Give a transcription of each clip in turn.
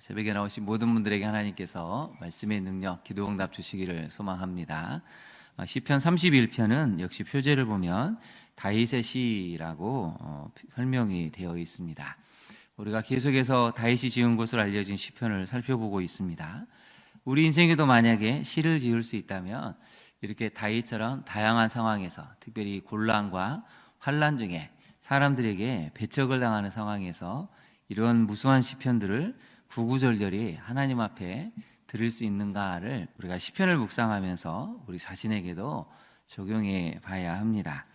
새벽에 나오신 모든 분들에게 하나님께서 말씀의 능력, 기도응답 주시기를 소망합니다. 시편 31편은 역시 표제를 보면 다윗의 시라고 설명이 되어 있습니다. 우리가 계속해서 다윗이 지은 것으로 알려진 시편을 살펴보고 있습니다. 우리 인생에도 만약에 시를 지을 수 있다면 이렇게 다윗처럼 다양한 상황에서, 특별히 곤란과 환난 중에 사람들에게 배척을 당하는 상황에서 이런 무수한 시편들을 구구절절히 하나님 앞에 들을 수 있는가를 우리가 시편을 묵상하면서 우리 자신에게도 적용해 봐야 합니다.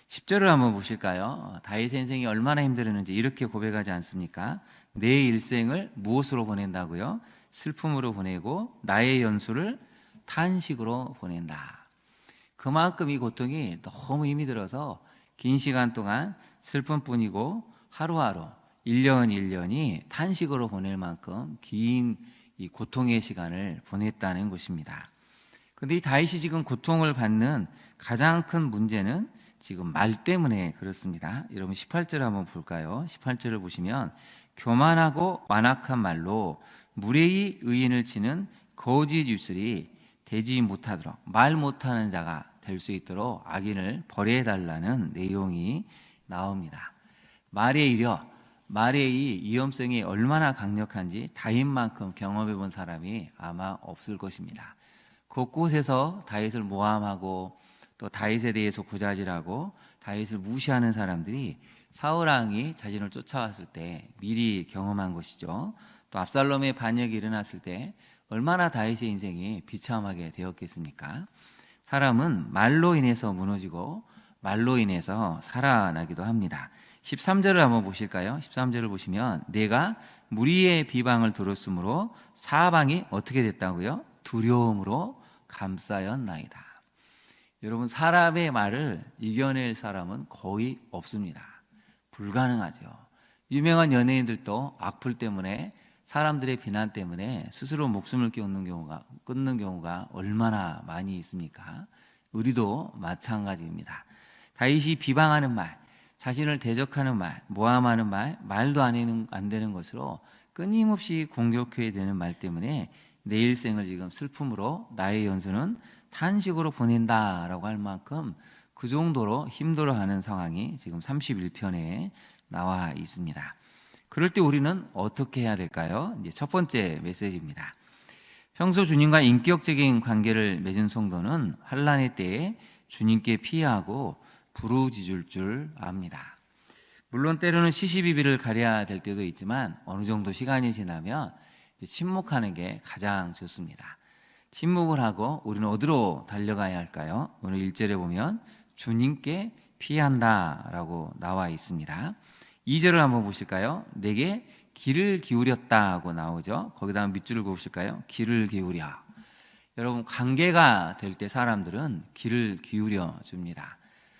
10절을 한번 보실까요? 다윗의 인생이 얼마나 힘들었는지 이렇게 고백하지 않습니까? 내 일생을 무엇으로 보낸다고요? 슬픔으로 보내고 나의 연수를 탄식으로 보낸다. 그만큼 이 고통이 너무 힘이 들어서 긴 시간 동안 슬픔뿐이고 하루하루 1년 1년이 탄식으로 보낼 만큼 긴 이 고통의 시간을 보냈다는 것입니다. 그런데 이 다윗이 지금 고통을 받는 가장 큰 문제는 지금 말 때문에 그렇습니다. 여러분 18절 한번 볼까요? 18절을 보시면 교만하고 완악한 말로 무례히 의인을 치는 거짓 유술이 되지 못하도록, 말 못하는 자가 될 수 있도록 악인을 벌해달라는 내용이 나옵니다. 말에 이르 말의 이 위험성이 얼마나 강력한지 다윗만큼 경험해 본 사람이 아마 없을 것입니다. 곳곳에서 다윗을 모함하고 또 다윗에 대해서 고자질하고 다윗을 무시하는 사람들이 사울 왕이 자신을 쫓아왔을 때 미리 경험한 것이죠. 또 압살롬의 반역이 일어났을 때 얼마나 다윗의 인생이 비참하게 되었겠습니까? 사람은 말로 인해서 무너지고 말로 인해서 살아나기도 합니다. 13절을 한번 보실까요? 13절을 보시면 내가 무리의 비방을 들었으므로 사방이 어떻게 됐다고요? 두려움으로 감싸였나이다. 여러분, 사람의 말을 이겨낼 사람은 거의 없습니다. 불가능하죠. 유명한 연예인들도 악플 때문에, 사람들의 비난 때문에 스스로 목숨을 끊는 경우가 얼마나 많이 있습니까? 우리도 마찬가지입니다. 다윗이 비방하는 말, 자신을 대적하는 말, 모함하는 말, 말도 안 되는 것으로 끊임없이 공격해야 되는 말 때문에 내 일생을 지금 슬픔으로 나의 연수는 탄식으로 보낸다라고 할 만큼 그 정도로 힘들어하는 상황이 지금 31편에 나와 있습니다. 그럴 때 우리는 어떻게 해야 될까요? 이제 첫 번째 메시지입니다. 평소 주님과 인격적인 관계를 맺은 성도는 환난의 때에 주님께 피하고 부르짖을 줄 압니다. 물론 때로는 시시비비를 가려야 될 때도 있지만 어느 정도 시간이 지나면 침묵하는 게 가장 좋습니다. 침묵을 하고 우리는 어디로 달려가야 할까요? 오늘 1절에 보면 주님께 피한다라고 나와 있습니다. 2절을 한번 보실까요? 내게 귀를 기울였다고 나오죠. 거기다가 밑줄을 그으실까요? 귀를 기울여. 여러분, 관계가 될 때 사람들은 귀를 기울여 줍니다.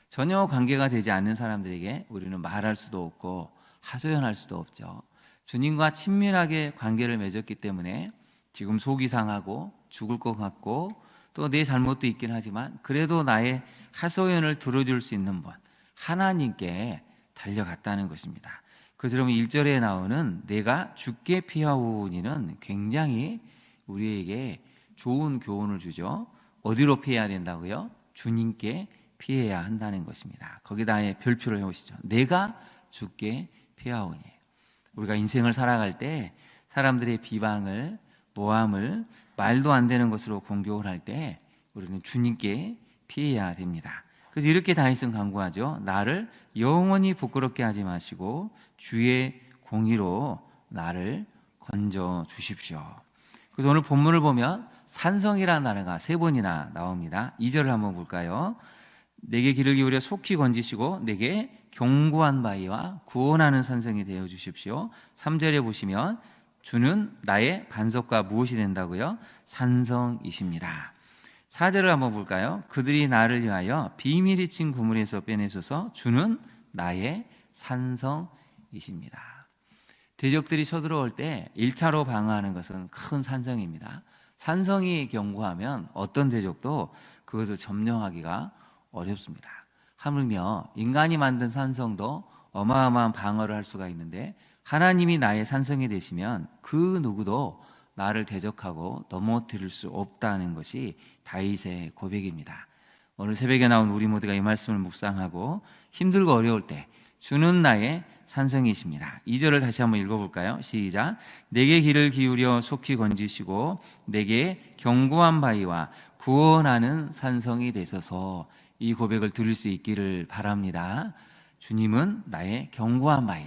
전혀 관계가 되지 않는 사람들에게 우리는 말할 수도 없고 하소연할 수도 없죠. 주님과 친밀하게 관계를 맺었기 때문에 지금 속이 상하고 죽을 것 같고 또 내 잘못도 있긴 하지만 그래도 나의 하소연을 들어줄 수 있는 분, 하나님께 달려갔다는 것입니다. 그래서 여러분 1절에 나오는 내가 주께 피하오니는 굉장히 우리에게 좋은 교훈을 주죠. 어디로 피해야 된다고요? 주님께 피해야 한다는 것입니다. 거기다 별표를 해보시죠. 내가 주께 피하오니. 우리가 인생을 살아갈 때 사람들의 비방을, 모함을, 말도 안 되는 것으로 공격을 할 때 우리는 주님께 피해야 됩니다. 그래서 이렇게 다윗은 간구하죠. 나를 영원히 부끄럽게 하지 마시고 주의 공의로 나를 건져 주십시오. 그래서 오늘 본문을 보면 산성이라는 단어가 3번이나 나옵니다. 2절을 한번 볼까요? 내게 귀를 기울여 속히 건지시고 내게 견고한 바위와 구원하는 산성이 되어 주십시오. 3절에 보시면 주는 나의 반석과 무엇이 된다고요? 산성이십니다. 4절을 한번 볼까요? 그들이 나를 위하여 비밀이 친 그물에서 빼내소서. 주는 나의 산성이십니다. 대적들이 쳐들어올 때 1차로 방어하는 것은 큰 산성입니다. 산성이 견고하면 어떤 대적도 그것을 점령하기가 어렵습니다. 하물며 인간이 만든 산성도 어마어마한 방어를 할 수가 있는데 하나님이 나의 산성이 되시면 그 누구도 나를 대적하고 넘어뜨릴 수 없다는 것이 다윗의 고백입니다. 오늘 새벽에 나온 우리 모두가 이 말씀을 묵상하고 힘들고 어려울 때 주는 나의 산성이십니다. 2절을 다시 한번 읽어볼까요? 시작. 내게 귀를 기울여 속히 건지시고 내게 견고한 바위와 구원하는 산성이 되소서. 이 고백을 들을 수 있기를 바랍니다. 주님은 나의 견고한 바위,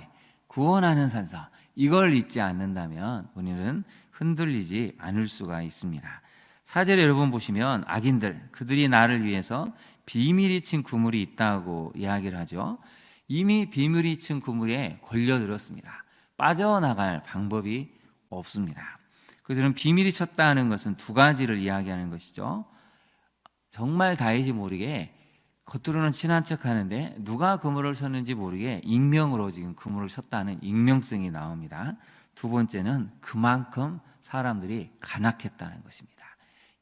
구원하는 산성, 이걸 잊지 않는다면 우리는 흔들리지 않을 수가 있습니다. 4절에 여러분 보시면 악인들, 그들이 나를 위해서 비밀이 친 그물이 있다고 이야기를 하죠. 이미 비밀이 친 그물에 걸려들었습니다. 빠져나갈 방법이 없습니다. 그들은 비밀이 쳤다는 것은 두 가지를 이야기하는 것이죠. 정말 다윗이 모르게 겉으로는 친한 척 하는데 누가 그물을 쳤는지 모르게 익명으로 지금 그물을 쳤다는 익명성이 나옵니다. 두 번째는 그만큼 사람들이 간악했다는 것입니다.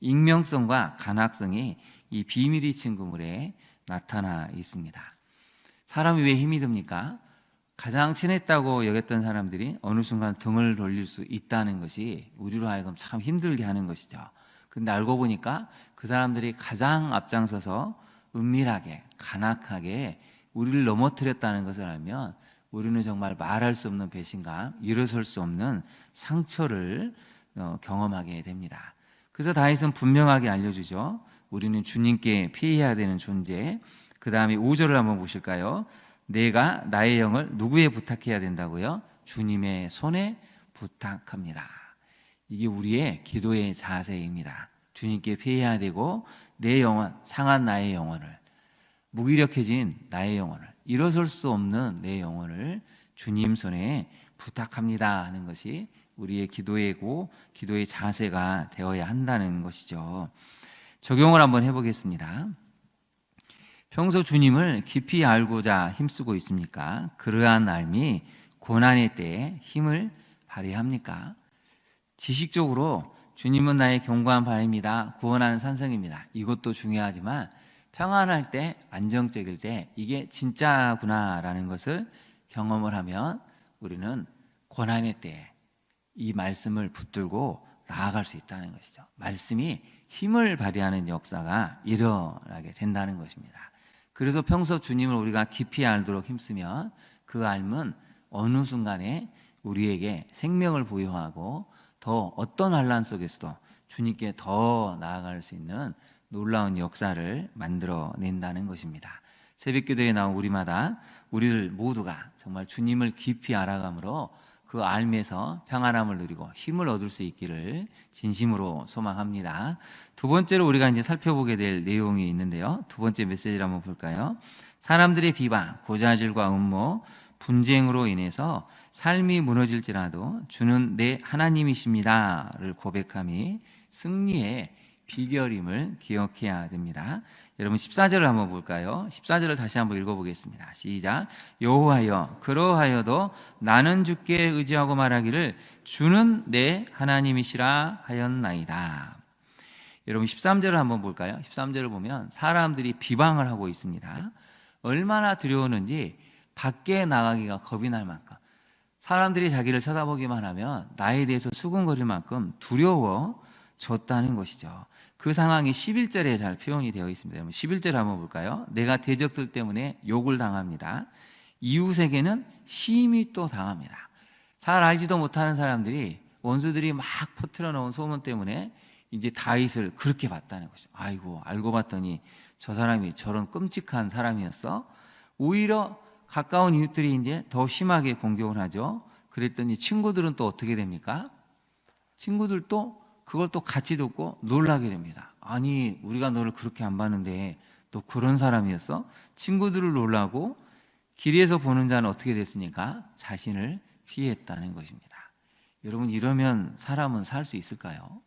익명성과 간악성이 이 비밀이 친 그물에 나타나 있습니다. 사람이 왜 힘이 듭니까? 가장 친했다고 여겼던 사람들이 어느 순간 등을 돌릴 수 있다는 것이 우리로 하여금 참 힘들게 하는 것이죠. 근데 알고 보니까 그 사람들이 가장 앞장서서 은밀하게 간악하게 우리를 넘어뜨렸다는 것을 알면 우리는 정말 말할 수 없는 배신감, 일어설 수 없는 상처를 경험하게 됩니다. 그래서 다윗은 분명하게 알려주죠. 우리는 주님께 피해야 되는 존재. 그 다음에 5절을 한번 보실까요? 내가 나의 영을 누구에 부탁해야 된다고요? 주님의 손에 부탁합니다. 이게 우리의 기도의 자세입니다. 주님께 피해야 되고 내 영혼, 상한 나의 영혼을, 무기력해진 나의 영혼을, 일어설 수 없는 내 영혼을 주님 손에 부탁합니다 하는 것이 우리의 기도이고 기도의 자세가 되어야 한다는 것이죠. 적용을 한번 해보겠습니다. 평소 주님을 깊이 알고자 힘쓰고 있습니까? 그러한 삶이 고난의 때에 힘을 발휘합니까? 지식적으로 주님은 나의 견고한 바위입니다. 구원하는 산성입니다. 이것도 중요하지만 평안할 때, 안정적일 때 이게 진짜구나라는 것을 경험을 하면 우리는 고난의 때에 이 말씀을 붙들고 나아갈 수 있다는 것이죠. 말씀이 힘을 발휘하는 역사가 일어나게 된다는 것입니다. 그래서 평소 주님을 우리가 깊이 알도록 힘쓰면 그 알은 어느 순간에 우리에게 생명을 부여하고 더 어떤 환난 속에서도 주님께 더 나아갈 수 있는 놀라운 역사를 만들어낸다는 것입니다. 새벽기도에 나온 우리마다 우리들 모두가 정말 주님을 깊이 알아감으로 그 알면서 평안함을 누리고 힘을 얻을 수 있기를 진심으로 소망합니다. 두 번째로 우리가 이제 살펴보게 될 내용이 있는데요. 두 번째 메시지를 한번 볼까요? 사람들의 비방, 고자질과 음모, 분쟁으로 인해서 삶이 무너질지라도 주는 내 하나님이십니다를 고백함이 승리의 비결임을 기억해야 됩니다. 여러분 14절을 한번 볼까요? 14절을 다시 한번 읽어보겠습니다. 시작. 여호와여 그러하여도 나는 주께 의지하고 말하기를 주는 내 하나님이시라 하였나이다. 여러분 13절을 한번 볼까요? 13절을 보면 사람들이 비방을 하고 있습니다. 얼마나 두려웠는지 밖에 나가기가 겁이 날 만큼 사람들이 자기를 쳐다보기만 하면 나에 대해서 수군거릴 만큼 두려워졌다는 것이죠. 그 상황이 11절에 잘 표현이 되어 있습니다. 11절 한번 볼까요? 내가 대적들 때문에 욕을 당합니다. 이웃에게는 심히 또 당합니다. 잘 알지도 못하는 사람들이 원수들이 막 퍼뜨려 놓은 소문 때문에 이제 다윗을 그렇게 봤다는 것이죠. 아이고 알고 봤더니 저 사람이 저런 끔찍한 사람이었어. 오히려 가까운 이웃들이 이제 더 심하게 공격을 하죠. 그랬더니 친구들은 또 어떻게 됩니까? 친구들도 그걸 또 같이 듣고 놀라게 됩니다. 아니 우리가 너를 그렇게 안 봤는데 너 그런 사람이었어? 친구들을 놀라고 길에서 보는 자는 어떻게 됐습니까? 자신을 피했다는 것입니다. 여러분 이러면 사람은 살 수 있을까요?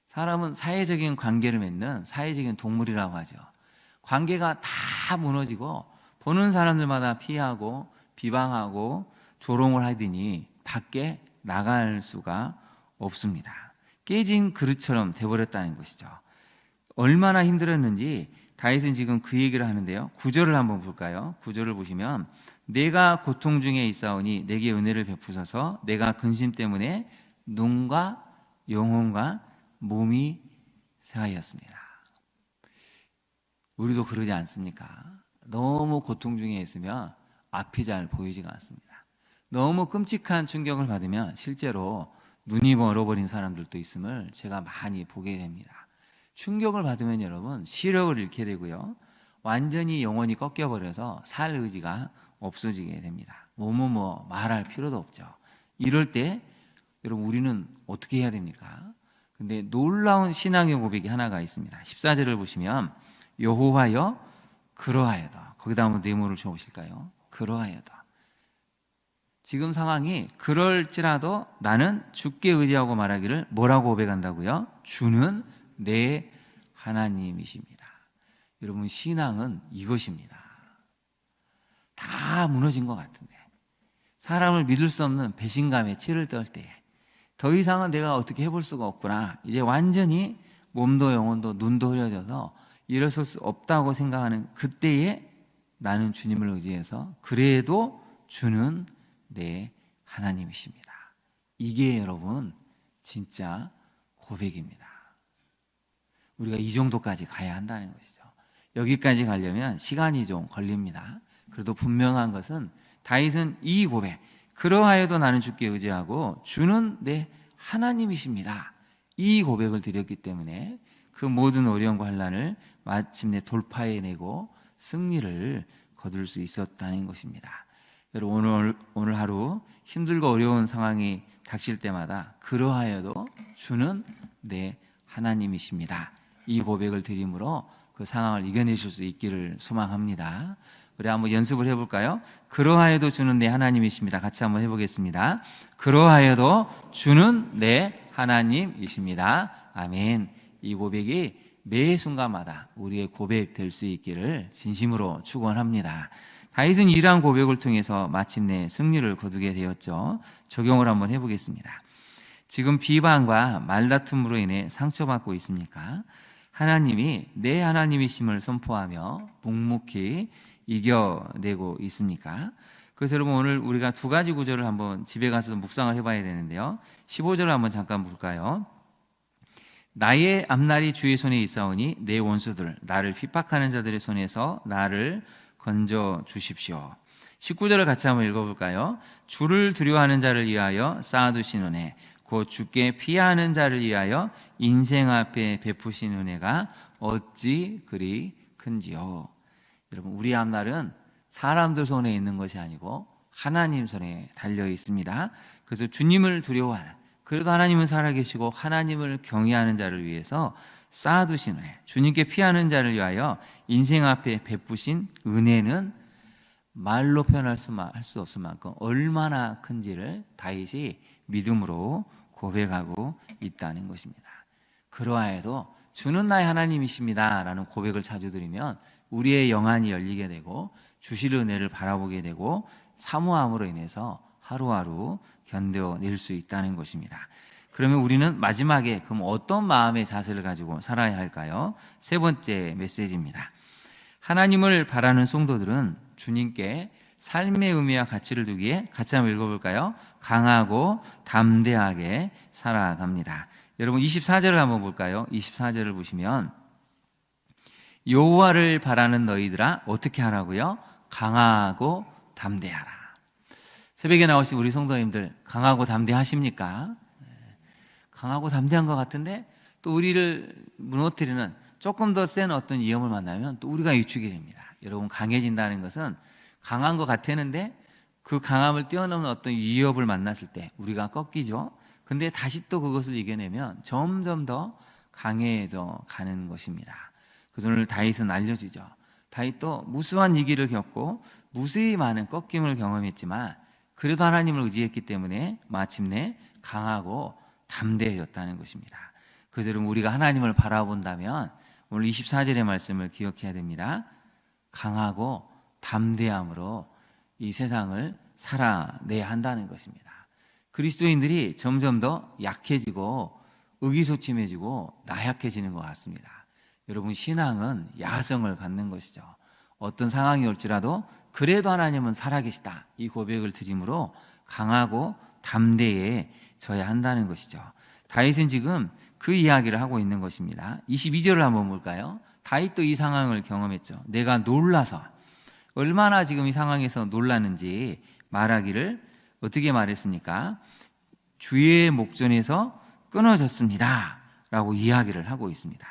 사람은 사회적인 관계를 맺는 사회적인 동물이라고 하죠. 관계가 다 무너지고 보는 사람들마다 피하고 비방하고 조롱을 하더니 밖에 나갈 수가 없습니다. 깨진 그릇처럼 돼버렸다는 것이죠. 얼마나 힘들었는지 다윗은 지금 그 얘기를 하는데요. 9절을 한번 볼까요? 9절을 보시면 내가 고통 중에 있사오니 내게 은혜를 베푸소서. 내가 근심 때문에 눈과 영혼과 몸이 새하였습니다. 우리도 그러지 않습니까? 너무 고통 중에 있으면 앞이 잘 보이지가 않습니다. 너무 끔찍한 충격을 받으면 실제로 눈이 멀어버린 사람들도 있음을 제가 많이 보게 됩니다. 충격을 받으면 여러분 시력을 잃게 되고요, 완전히 영혼이 꺾여버려서 살 의지가 없어지게 됩니다. 뭐뭐뭐 말할 필요도 없죠. 이럴 때 여러분 우리는 어떻게 해야 됩니까? 근데 놀라운 신앙의 고백이 하나가 있습니다. 14절을 보시면 여호와여 그러하여도, 거기다 한번 네모를 쳐보실까요? 그러하여도. 지금 상황이 그럴지라도 나는 주께 의지하고 말하기를 뭐라고 고백한다고요? 주는 내 하나님이십니다. 여러분 신앙은 이것입니다. 다 무너진 것 같은데, 사람을 믿을 수 없는 배신감에 치를 떨 때에 더 이상은 내가 어떻게 해볼 수가 없구나, 이제 완전히 몸도 영혼도 눈도 흐려져서 일어설 수 없다고 생각하는 그때에 나는 주님을 의지해서 그래도 주는 내 하나님이십니다. 이게 여러분 진짜 고백입니다. 우리가 이 정도까지 가야 한다는 것이죠. 여기까지 가려면 시간이 좀 걸립니다. 그래도 분명한 것은 다윗은 이 고백, 그러하여도 나는 주께 의지하고 주는 내 하나님이십니다, 이 고백을 드렸기 때문에 그 모든 어려움과 환난을 마침내 돌파해내고 승리를 거둘 수 있었다는 것입니다. 여러분 오늘 하루 힘들고 어려운 상황이 닥칠 때마다 그러하여도 주는 내 하나님이십니다, 이 고백을 드림으로 그 상황을 이겨내실 수 있기를 소망합니다. 우리 한번 연습을 해볼까요? 그러하여도 주는 내 하나님이십니다. 같이 한번 해보겠습니다. 그러하여도 주는 내 하나님이십니다. 아멘. 이 고백이 매 순간마다 우리의 고백 될 수 있기를 진심으로 축원합니다. 다윗은 이러한 고백을 통해서 마침내 승리를 거두게 되었죠. 적용을 한번 해보겠습니다. 지금 비방과 말다툼으로 인해 상처받고 있습니까? 하나님이 내 하나님이심을 선포하며 묵묵히 이겨내고 있습니까? 그래서 여러분 오늘 우리가 두 가지 구절을 한번 집에 가서 묵상을 해봐야 되는데요. 15절을 한번 잠깐 볼까요? 나의 앞날이 주의 손에 있사오니 내 원수들 나를 핍박하는 자들의 손에서 나를 건져 주십시오. 19절을 같이 한번 읽어볼까요? 주를 두려워하는 자를 위하여 쌓아두신 은혜, 곧 주께 피하는 자를 위하여 인생 앞에 베푸신 은혜가 어찌 그리 큰지요. 여러분 우리 앞날은 사람들 손에 있는 것이 아니고 하나님 손에 달려 있습니다. 그래서 주님을 두려워하는, 그래도 하나님은 살아계시고 하나님을 경외하는 자를 위해서 쌓아두신 은혜, 주님께 피하는 자를 위하여 인생 앞에 베푸신 은혜는 말로 표현할 수 없을 만큼 얼마나 큰지를 다윗이 믿음으로 고백하고 있다는 것입니다. 그러하여도 주는 나의 하나님이십니다 라는 고백을 자주 드리면 우리의 영안이 열리게 되고 주실 은혜를 바라보게 되고 사모함으로 인해서 하루하루 견뎌낼 수 있다는 것입니다. 그러면 우리는 마지막에 그럼 어떤 마음의 자세를 가지고 살아야 할까요? 세 번째 메시지입니다. 하나님을 바라는 성도들은 주님께 삶의 의미와 가치를 두기에 같이 한번 읽어볼까요? 강하고 담대하게 살아갑니다. 여러분 24절을 한번 볼까요? 24절을 보시면 여호와를 바라는 너희들아 어떻게 하라고요? 강하고 담대하라. 새벽에 나오신 우리 성도님들 강하고 담대하십니까? 강하고 담대한 것 같은데 또 우리를 무너뜨리는 조금 더 센 어떤 위험을 만나면 또 우리가 위축이 됩니다. 여러분 강해진다는 것은 강한 것 같았는데 그 강함을 뛰어넘는 어떤 위협을 만났을 때 우리가 꺾이죠. 근데 다시 또 그것을 이겨내면 점점 더 강해져 가는 것입니다. 그래서 오늘 다윗은 알려주죠. 다윗도 무수한 위기를 겪고 무수히 많은 꺾임을 경험했지만 그래도 하나님을 의지했기 때문에 마침내 강하고 담대해졌다는 것입니다. 그래서 여러분 우리가 하나님을 바라본다면 오늘 24절의 말씀을 기억해야 됩니다. 강하고 담대함으로 이 세상을 살아내야 한다는 것입니다. 그리스도인들이 점점 더 약해지고 의기소침해지고 나약해지는 것 같습니다. 여러분 신앙은 야성을 갖는 것이죠. 어떤 상황이 올지라도 그래도 하나님은 살아계시다. 이 고백을 드림으로 강하고 담대해져야 한다는 것이죠. 다윗은 지금 그 이야기를 하고 있는 것입니다. 22절을 한번 볼까요? 다윗도 이 상황을 경험했죠. 내가 놀라서, 얼마나 지금 이 상황에서 놀랐는지 말하기를 어떻게 말했습니까? 주의 목전에서 끊어졌습니다 라고 이야기를 하고 있습니다.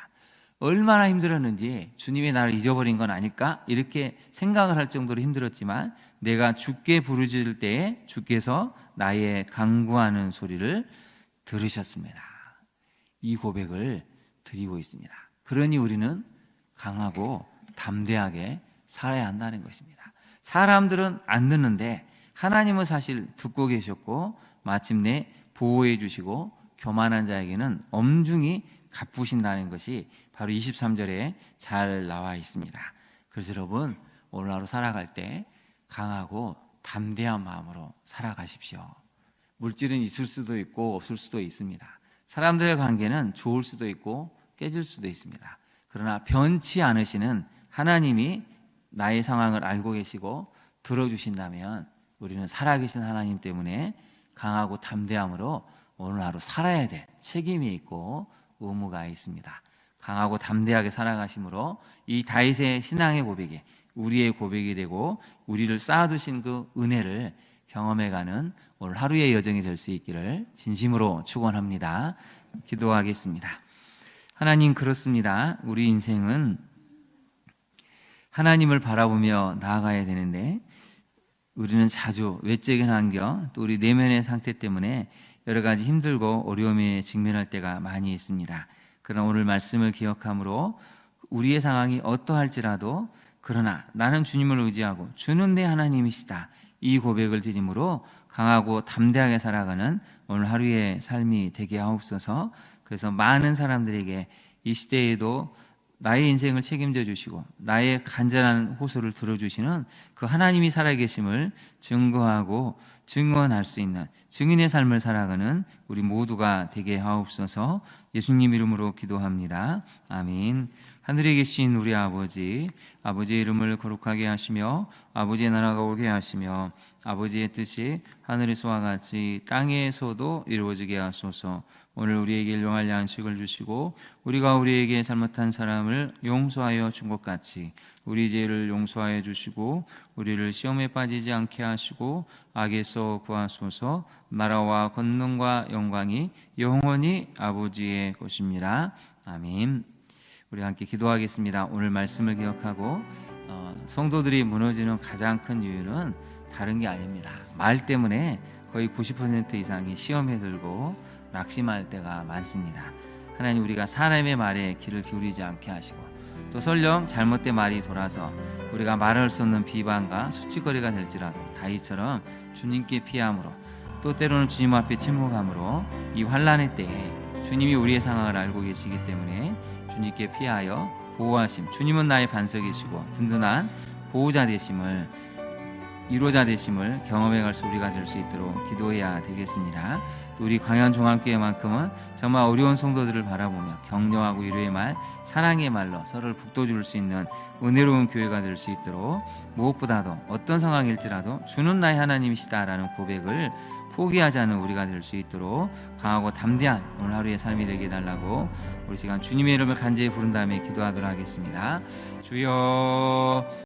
얼마나 힘들었는지, 주님이 나를 잊어버린 건 아닐까 이렇게 생각을 할 정도로 힘들었지만, 내가 주께 부르짖을 때에 주께서 나의 간구하는 소리를 들으셨습니다. 이 고백을 드리고 있습니다. 그러니 우리는 강하고 담대하게 살아야 한다는 것입니다. 사람들은 안 듣는데 하나님은 사실 듣고 계셨고, 마침내 보호해 주시고 교만한 자에게는 엄중히 갚으신다는 것이 바로 23절에 잘 나와 있습니다. 그래서 여러분, 오늘 하루 살아갈 때 강하고 담대한 마음으로 살아가십시오. 물질은 있을 수도 있고 없을 수도 있습니다. 사람들의 관계는 좋을 수도 있고 깨질 수도 있습니다. 그러나 변치 않으시는 하나님이 나의 상황을 알고 계시고 들어주신다면, 우리는 살아계신 하나님 때문에 강하고 담대함으로 오늘 하루 살아야 될 책임이 있고 의무가 있습니다. 강하고 담대하게 살아가심으로 이 다윗의 신앙의 고백이 우리의 고백이 되고, 우리를 쌓아두신 그 은혜를 경험해가는 오늘 하루의 여정이 될 수 있기를 진심으로 축원합니다. 기도하겠습니다. 하나님, 그렇습니다. 우리 인생은 하나님을 바라보며 나아가야 되는데, 우리는 자주 외적인 환경, 또 우리 내면의 상태 때문에 여러 가지 힘들고 어려움에 직면할 때가 많이 있습니다. 그러나 오늘 말씀을 기억함으로 우리의 상황이 어떠할지라도, 그러나 나는 주님을 의지하고 주는 내 하나님이시다, 이 고백을 드림으로 강하고 담대하게 살아가는 오늘 하루의 삶이 되게 하옵소서. 그래서 많은 사람들에게 이 시대에도 나의 인생을 책임져 주시고 나의 간절한 호소를 들어주시는 그 하나님이 살아계심을 증거하고 증언할 수 있는 증인의 삶을 살아가는 우리 모두가 되게 하옵소서. 예수님 이름으로 기도합니다. 아멘. 하늘에 계신 우리 아버지, 아버지의 이름을 거룩하게 하시며 아버지의 나라가 오게 하시며 아버지의 뜻이 하늘에서와 같이 땅에서도 이루어지게 하소서. 오늘 우리에게 일용할 양식을 주시고 우리가 우리에게 잘못한 사람을 용서하여 준 것 같이 우리 죄를 용서하여 주시고 우리를 시험에 빠지지 않게 하시고 악에서 구하소서. 나라와 권능과 영광이 영원히 아버지의 것입니다. 아멘. 우리 함께 기도하겠습니다. 오늘 말씀을 기억하고 성도들이 무너지는 가장 큰 이유는 다른 게 아닙니다. 말 때문에 거의 90% 이상이 시험에 들고 낙심할 때가 많습니다. 하나님, 우리가 사람의 말에 귀를 기울이지 않게 하시고 또 설령 잘못된 말이 돌아서 우리가 말할 수 없는 비방과 수치거리가 될지라도 다윗처럼 주님께 피함으로, 또 때로는 주님 앞에 침묵함으로 이 환난의 때에 주님이 우리의 상황을 알고 계시기 때문에 주님께 피하여 보호하심, 주님은 나의 반석이시고 든든한 보호자 되심을, 위로자 되심을 경험해갈 수 우리가 될 수 있도록 기도해야 되겠습니다. 또 우리 광양종합교회만큼은 정말 어려운 성도들을 바라보며 격려하고 위로의 말, 사랑의 말로 서로를 북돋울 수 있는 은혜로운 교회가 될 수 있도록, 무엇보다도 어떤 상황일지라도 주는 나의 하나님이시다라는 고백을 포기하지 않는 우리가 될 수 있도록 강하고 담대한 오늘 하루의 삶이 되게 해달라고 우리 시간 주님의 이름을 간절히 부른 다음에 기도하도록 하겠습니다. 주여.